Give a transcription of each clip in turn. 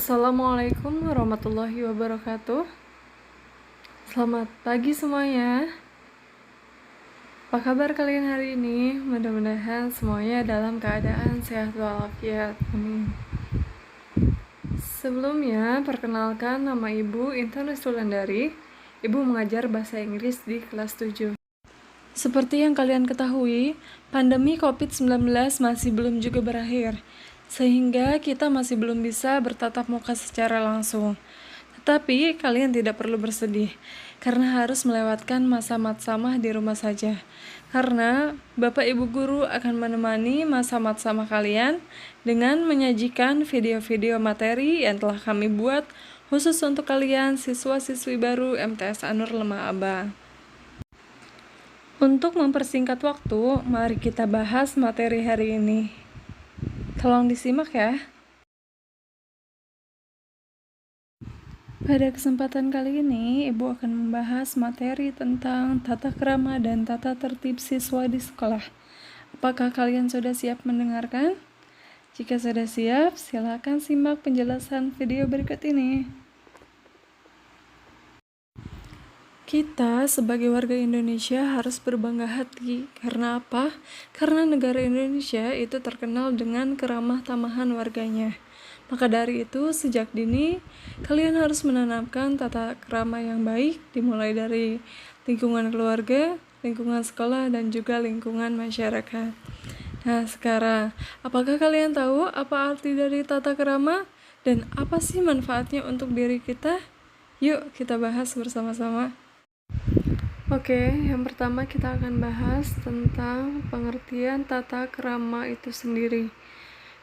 Assalamualaikum warahmatullahi wabarakatuh. Selamat pagi semuanya. Apa kabar kalian hari ini? Mudah-mudahan semuanya dalam keadaan sehat walafiat. Amin. Sebelumnya, perkenalkan nama Ibu Intan Sulandari. Ibu mengajar bahasa Inggris di kelas 7. Seperti yang kalian ketahui, pandemi COVID-19 masih belum juga berakhir, sehingga kita masih belum bisa bertatap muka secara langsung. Tetapi kalian tidak perlu bersedih, karena harus melewatkan masa matsamah di rumah saja. Karena Bapak Ibu Guru akan menemani masa matsamah kalian dengan menyajikan video-video materi yang telah kami buat khusus untuk kalian siswa-siswi baru MTS Anur Lemah Abang. Untuk mempersingkat waktu, mari kita bahas materi hari ini. Tolong disimak ya. Pada kesempatan kali ini, Ibu akan membahas materi tentang tata krama dan tata tertib siswa di sekolah. Apakah kalian sudah siap mendengarkan? Jika sudah siap, silakan simak penjelasan video berikut ini. Kita sebagai warga Indonesia harus berbangga hati. Karena apa? Karena negara Indonesia itu terkenal dengan keramah tamahan warganya. Maka dari itu, sejak dini, kalian harus menanamkan tata krama yang baik, dimulai dari lingkungan keluarga, lingkungan sekolah, dan juga lingkungan masyarakat. Nah, sekarang, apakah kalian tahu apa arti dari tata krama? Dan apa sih manfaatnya untuk diri kita? Yuk, kita bahas bersama-sama. Oke, yang pertama kita akan bahas tentang pengertian tata krama itu sendiri.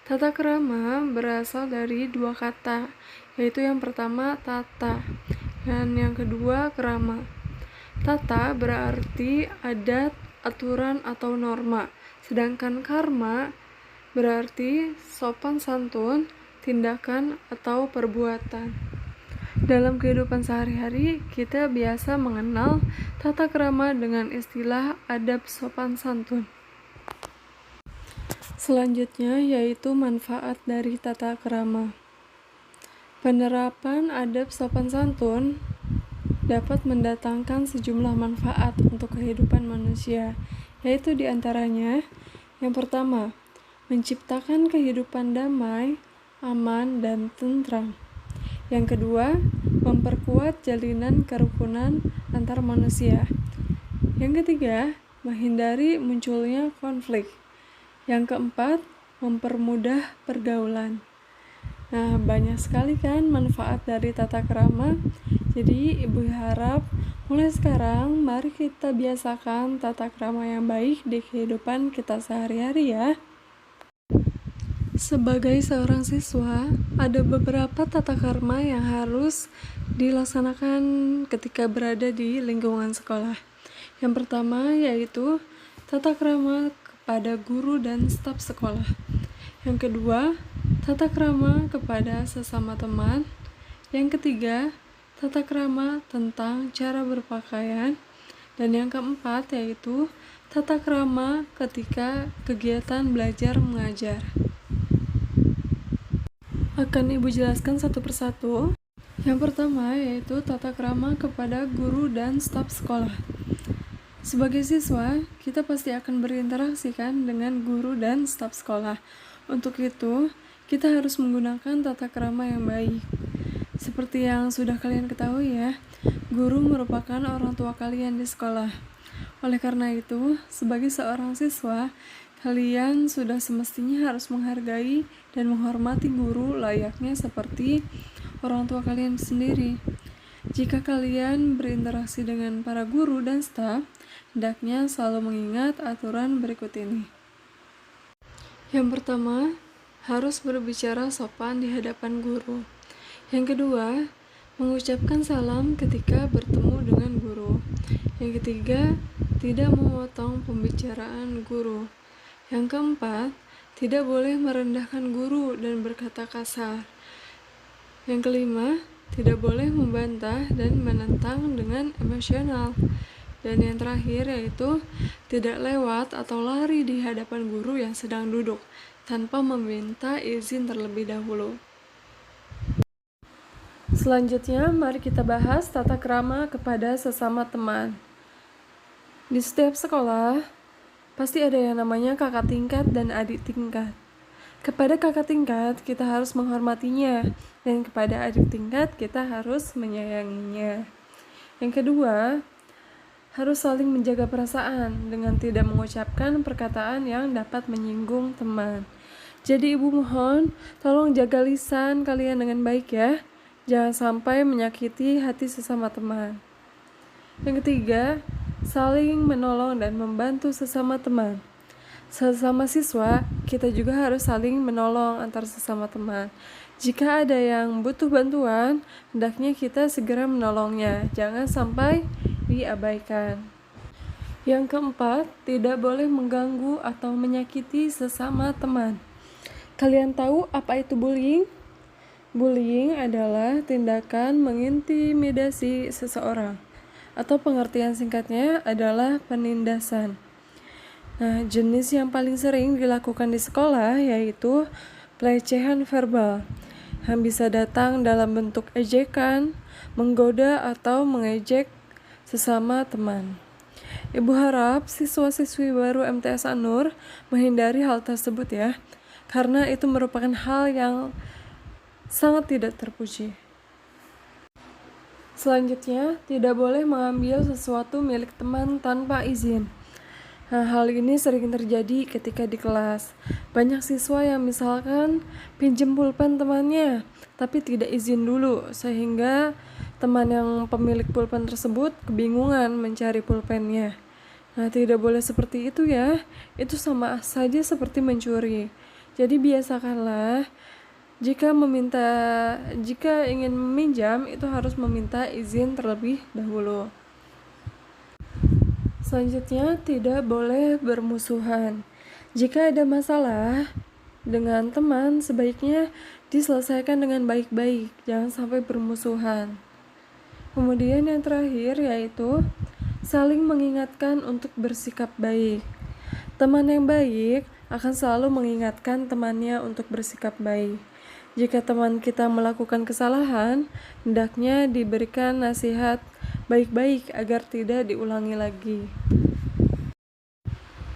Tata krama berasal dari dua kata, yaitu yang pertama tata dan yang kedua krama. Tata berarti adat, aturan, atau norma, sedangkan karma berarti sopan santun, tindakan, atau perbuatan. Dalam kehidupan sehari-hari, kita biasa mengenal tata krama dengan istilah adab sopan santun. Selanjutnya yaitu manfaat dari tata krama. Penerapan adab sopan santun dapat mendatangkan sejumlah manfaat untuk kehidupan manusia, yaitu diantaranya yang pertama, menciptakan kehidupan damai, aman, dan tentram. Yang kedua, memperkuat jalinan kerukunan antar manusia. Yang ketiga, menghindari munculnya konflik. Yang keempat, mempermudah pergaulan. Nah, banyak sekali kan manfaat dari tata krama. Jadi, Ibu harap mulai sekarang mari kita biasakan tata krama yang baik di kehidupan kita sehari-hari ya. Sebagai seorang siswa, ada beberapa tata krama yang harus dilaksanakan ketika berada di lingkungan sekolah. Yang pertama yaitu tata krama kepada guru dan staf sekolah. Yang kedua, tata krama kepada sesama teman. Yang ketiga, tata krama tentang cara berpakaian. Dan yang keempat yaitu tata krama ketika kegiatan belajar mengajar. Akan Ibu jelaskan satu persatu. Yang pertama yaitu tata krama kepada guru dan staf sekolah. Sebagai siswa, kita pasti akan berinteraksi kan dengan guru dan staf sekolah. Untuk itu, kita harus menggunakan tata krama yang baik. Seperti yang sudah kalian ketahui ya, guru merupakan orang tua kalian di sekolah. Oleh karena itu, sebagai seorang siswa, kalian sudah semestinya harus menghargai dan menghormati guru layaknya seperti orang tua kalian sendiri. Jika kalian berinteraksi dengan para guru dan staf, hendaknya selalu mengingat aturan berikut ini. Yang pertama, harus berbicara sopan di hadapan guru. Yang kedua, mengucapkan salam ketika bertemu dengan guru. Yang ketiga, tidak memotong pembicaraan guru. Yang keempat, tidak boleh merendahkan guru dan berkata kasar. Yang kelima, tidak boleh membantah dan menentang dengan emosional. Dan yang terakhir yaitu tidak lewat atau lari di hadapan guru yang sedang duduk tanpa meminta izin terlebih dahulu. Selanjutnya, mari kita bahas tata krama kepada sesama teman. Di setiap sekolah, pasti ada yang namanya kakak tingkat dan adik tingkat. Kepada kakak tingkat, kita harus menghormatinya, dan kepada adik tingkat, kita harus menyayanginya. Yang kedua, harus saling menjaga perasaan dengan tidak mengucapkan perkataan yang dapat menyinggung teman. Jadi ibu mohon, tolong jaga lisan kalian dengan baik ya. Jangan sampai menyakiti hati sesama teman. Yang ketiga, saling menolong dan membantu sesama teman. Sesama siswa, kita juga harus saling menolong antar sesama teman. Jika ada yang butuh bantuan, hendaknya kita segera menolongnya. Jangan sampai diabaikan. Yang keempat, tidak boleh mengganggu atau menyakiti sesama teman. Kalian tahu apa itu bullying? Bullying adalah tindakan mengintimidasi seseorang, atau pengertian singkatnya adalah penindasan. Nah, jenis yang paling sering dilakukan di sekolah yaitu pelecehan verbal, yang bisa datang dalam bentuk ejekan, menggoda, atau mengejek sesama teman. Ibu harap siswa-siswi baru MTS An-Nur menghindari hal tersebut ya, karena itu merupakan hal yang sangat tidak terpuji. Selanjutnya, tidak boleh mengambil sesuatu milik teman tanpa izin. Nah, hal ini sering terjadi ketika di kelas. Banyak siswa yang misalkan pinjam pulpen temannya, tapi tidak izin dulu, sehingga teman yang pemilik pulpen tersebut kebingungan mencari pulpennya. Nah, tidak boleh seperti itu ya. Itu sama saja seperti mencuri. Jadi biasakanlah jika ingin meminjam itu harus meminta izin terlebih dahulu. Selanjutnya, tidak boleh bermusuhan. Jika ada masalah dengan teman, sebaiknya diselesaikan dengan baik-baik, jangan sampai bermusuhan. Kemudian yang terakhir yaitu saling mengingatkan untuk bersikap baik. Teman yang baik akan selalu mengingatkan temannya untuk bersikap baik. Jika teman kita melakukan kesalahan, hendaknya diberikan nasihat baik-baik agar tidak diulangi lagi.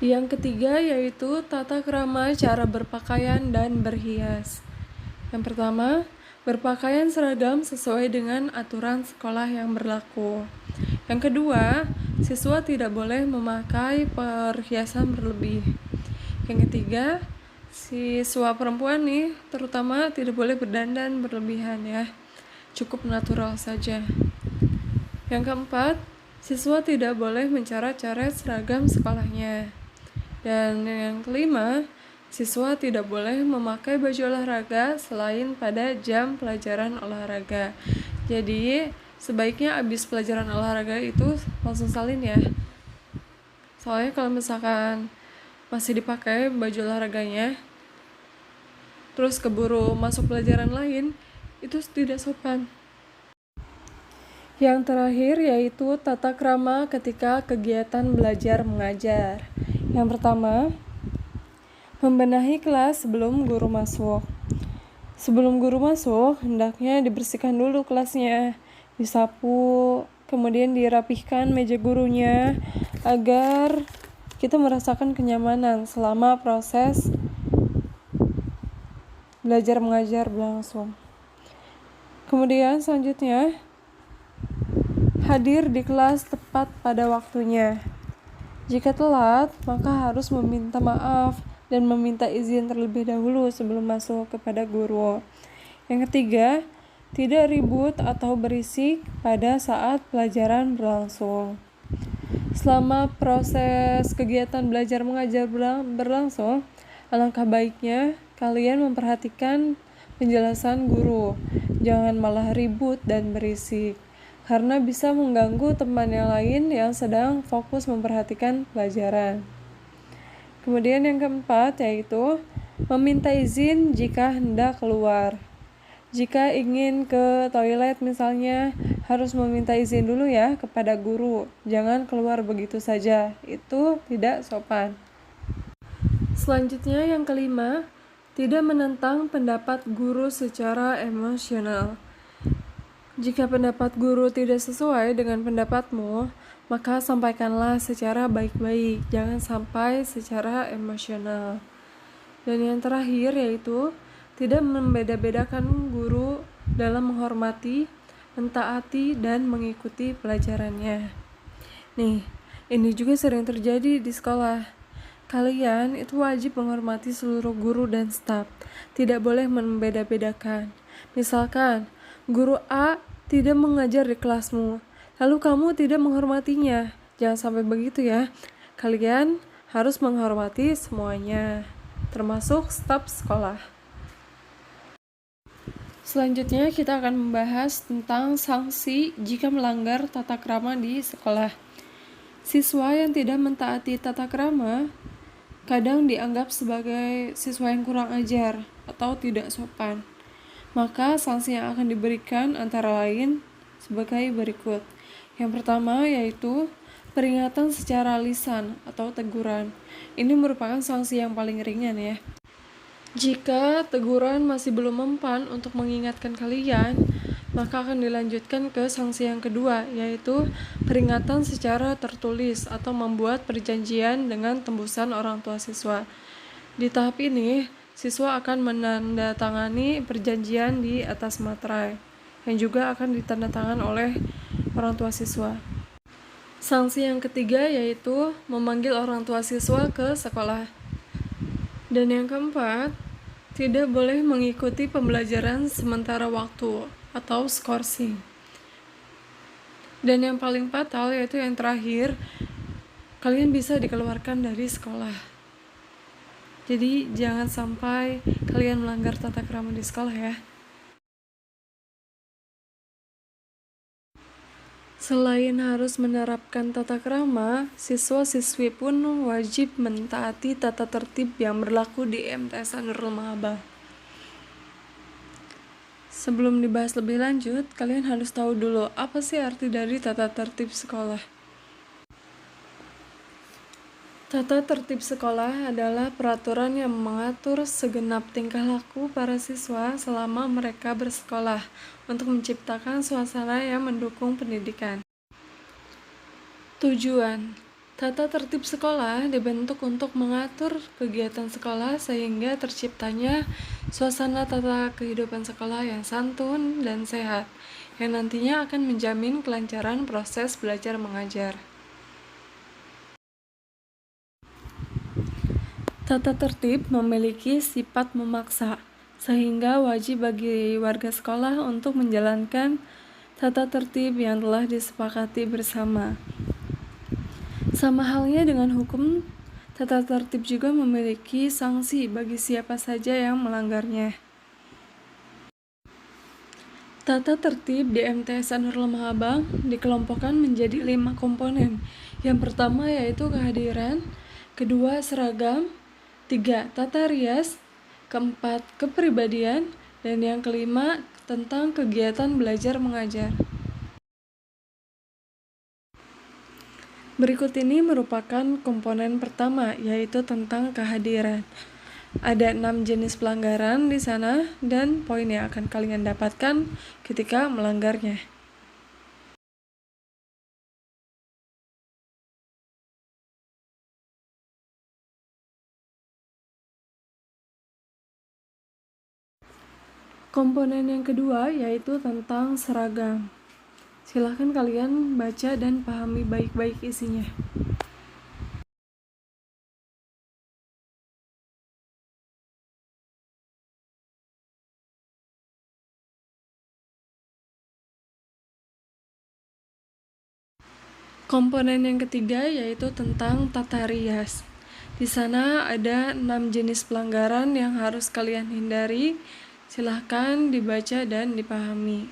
Yang ketiga yaitu tata krama cara berpakaian dan berhias. Yang pertama, berpakaian seragam sesuai dengan aturan sekolah yang berlaku. Yang kedua, siswa tidak boleh memakai perhiasan berlebih. Yang ketiga, siswa perempuan nih terutama tidak boleh berdandan berlebihan ya, cukup natural saja. Yang keempat, siswa tidak boleh mencoret-coret seragam sekolahnya. Dan yang kelima, siswa tidak boleh memakai baju olahraga selain pada jam pelajaran olahraga. Jadi sebaiknya habis pelajaran olahraga itu langsung salin ya, soalnya kalau misalkan masih dipakai baju olahraganya terus keburu masuk pelajaran lain, itu tidak sopan. Yang terakhir yaitu tata krama ketika kegiatan belajar mengajar. Yang pertama, membenahi kelas sebelum guru masuk. Sebelum guru masuk, hendaknya dibersihkan dulu kelasnya, disapu, kemudian dirapihkan meja gurunya agar kita merasakan kenyamanan selama proses belajar mengajar berlangsung. Kemudian selanjutnya, hadir di kelas tepat pada waktunya. Jika telat, maka harus meminta maaf dan meminta izin terlebih dahulu sebelum masuk kepada guru. Yang ketiga, tidak ribut atau berisik pada saat pelajaran berlangsung. Selama proses kegiatan belajar mengajar berlangsung, alangkah baiknya kalian memperhatikan penjelasan guru. Jangan malah ribut dan berisik, karena bisa mengganggu teman yang lain yang sedang fokus memperhatikan pelajaran. Kemudian yang keempat yaitu meminta izin jika hendak keluar. Jika ingin ke toilet misalnya, harus meminta izin dulu ya kepada guru. Jangan keluar begitu saja, itu tidak sopan. Selanjutnya yang kelima, tidak menentang pendapat guru secara emosional. Jika pendapat guru tidak sesuai dengan pendapatmu, maka sampaikanlah secara baik-baik, jangan sampai secara emosional. Dan yang terakhir yaitu tidak membeda-bedakan guru dalam menghormati, mentaati, dan mengikuti pelajarannya. Nih, ini juga sering terjadi di sekolah. Kalian itu wajib menghormati seluruh guru dan staf, tidak boleh membeda-bedakan. Misalkan, guru A tidak mengajar di kelasmu, lalu kamu tidak menghormatinya. Jangan sampai begitu ya. Kalian harus menghormati semuanya, termasuk staf sekolah. Selanjutnya kita akan membahas tentang sanksi jika melanggar tata krama di sekolah. Siswa yang tidak mentaati tata krama kadang dianggap sebagai siswa yang kurang ajar atau tidak sopan. Maka sanksi yang akan diberikan antara lain sebagai berikut. Yang pertama yaitu peringatan secara lisan atau teguran. Ini merupakan sanksi yang paling ringan ya. Jika teguran masih belum mempan untuk mengingatkan kalian, maka akan dilanjutkan ke sanksi yang kedua, yaitu peringatan secara tertulis atau membuat perjanjian dengan tembusan orang tua siswa. Di tahap ini, siswa akan menandatangani perjanjian di atas materai, yang juga akan ditandatangan oleh orang tua siswa. Sanksi yang ketiga yaitu memanggil orang tua siswa ke sekolah. Dan yang keempat, tidak boleh mengikuti pembelajaran sementara waktu atau skorsing. Dan yang paling fatal yaitu yang terakhir, kalian bisa dikeluarkan dari sekolah. Jadi jangan sampai kalian melanggar tata krama di sekolah ya. Selain harus menerapkan tata krama, siswa-siswi pun wajib mentaati tata tertib yang berlaku di MTS Nurul Mahabah. Sebelum dibahas lebih lanjut, kalian harus tahu dulu apa sih arti dari tata tertib sekolah. Tata tertib sekolah adalah peraturan yang mengatur segenap tingkah laku para siswa selama mereka bersekolah untuk menciptakan suasana yang mendukung pendidikan. Tujuan: tata tertib sekolah dibentuk untuk mengatur kegiatan sekolah sehingga terciptanya suasana tata kehidupan sekolah yang santun dan sehat, yang nantinya akan menjamin kelancaran proses belajar mengajar. Tata tertib memiliki sifat memaksa, sehingga wajib bagi warga sekolah untuk menjalankan tata tertib yang telah disepakati bersama. Sama halnya dengan hukum, tata tertib juga memiliki sanksi bagi siapa saja yang melanggarnya. Tata tertib di MTS Nurul Mahabang dikelompokkan menjadi 5 komponen. Yang pertama yaitu kehadiran, kedua seragam, 3 tata rias, keempat kepribadian, dan yang kelima tentang kegiatan belajar mengajar. Berikut ini merupakan komponen pertama, yaitu tentang kehadiran. Ada 6 jenis pelanggaran di sana dan poin yang akan kalian dapatkan ketika melanggarnya. Komponen yang kedua yaitu tentang seragam. Silahkan kalian baca dan pahami baik-baik isinya. Komponen yang ketiga yaitu tentang tata rias. Di sana ada 6 jenis pelanggaran yang harus kalian hindari. Silahkan dibaca dan dipahami.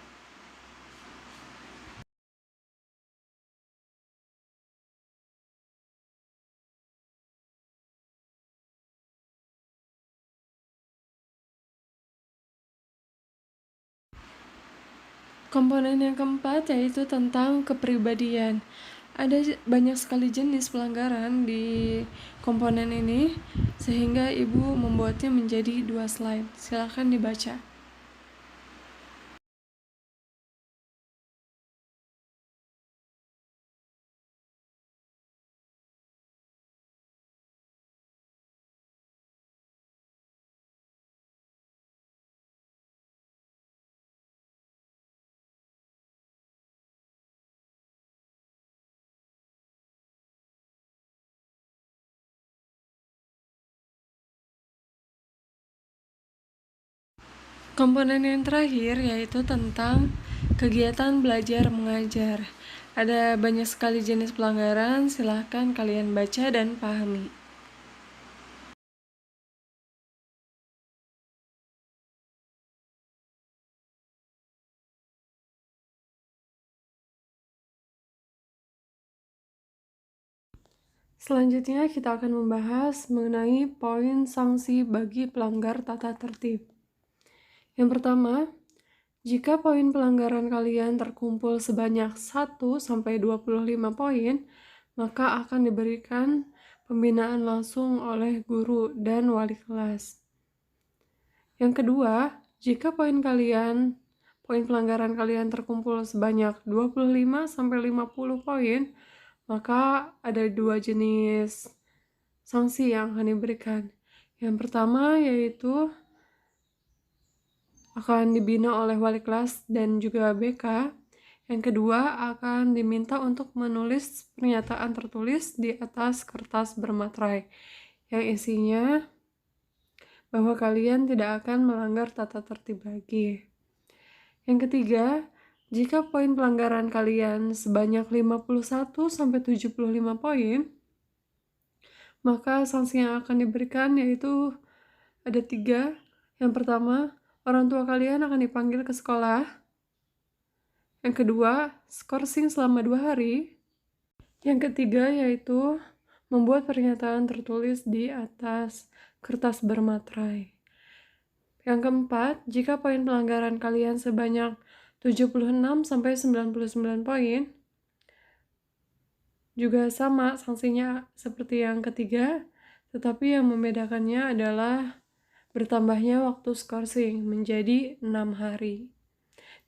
Komponen yang keempat yaitu tentang kepribadian. Ada banyak sekali jenis pelanggaran di komponen ini, sehingga ibu membuatnya menjadi 2 slide. Silakan dibaca. Komponen yang terakhir yaitu tentang kegiatan belajar mengajar. Ada banyak sekali jenis pelanggaran, silahkan kalian baca dan pahami. Selanjutnya kita akan membahas mengenai poin sanksi bagi pelanggar tata tertib. Yang pertama, jika poin pelanggaran kalian terkumpul sebanyak 1-25 poin, maka akan diberikan pembinaan langsung oleh guru dan wali kelas. Yang kedua, jika poin pelanggaran kalian terkumpul sebanyak 25-50 poin, maka ada 2 jenis sanksi yang akan diberikan. Yang pertama yaitu akan dibina oleh wali kelas dan juga BK. Yang kedua akan diminta untuk menulis pernyataan tertulis di atas kertas bermaterai yang isinya bahwa kalian tidak akan melanggar tata tertib lagi. Yang ketiga, jika poin pelanggaran kalian sebanyak 51-75 poin, maka sanksi yang akan diberikan yaitu ada 3. Yang pertama, orang tua kalian akan dipanggil ke sekolah. Yang kedua, skorsing selama 2 hari. Yang ketiga yaitu membuat pernyataan tertulis di atas kertas bermaterai. Yang keempat, jika poin pelanggaran kalian sebanyak 76-99 poin, juga sama sanksinya seperti yang ketiga, tetapi yang membedakannya adalah bertambahnya waktu skorsing menjadi 6 hari.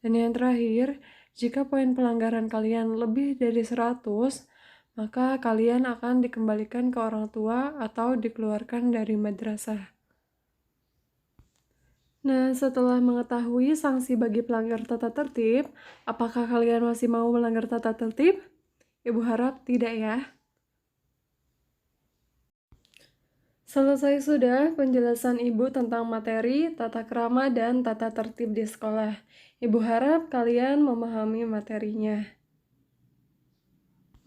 Dan yang terakhir, jika poin pelanggaran kalian lebih dari 100, maka kalian akan dikembalikan ke orang tua atau dikeluarkan dari madrasah. Nah, setelah mengetahui sanksi bagi pelanggar tata tertib, apakah kalian masih mau melanggar tata tertib? Ibu harap tidak ya. Selesai sudah penjelasan Ibu tentang materi, tata krama, dan tata tertib di sekolah. Ibu harap kalian memahami materinya.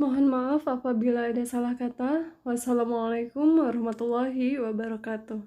Mohon maaf apabila ada salah kata. Wassalamualaikum warahmatullahi wabarakatuh.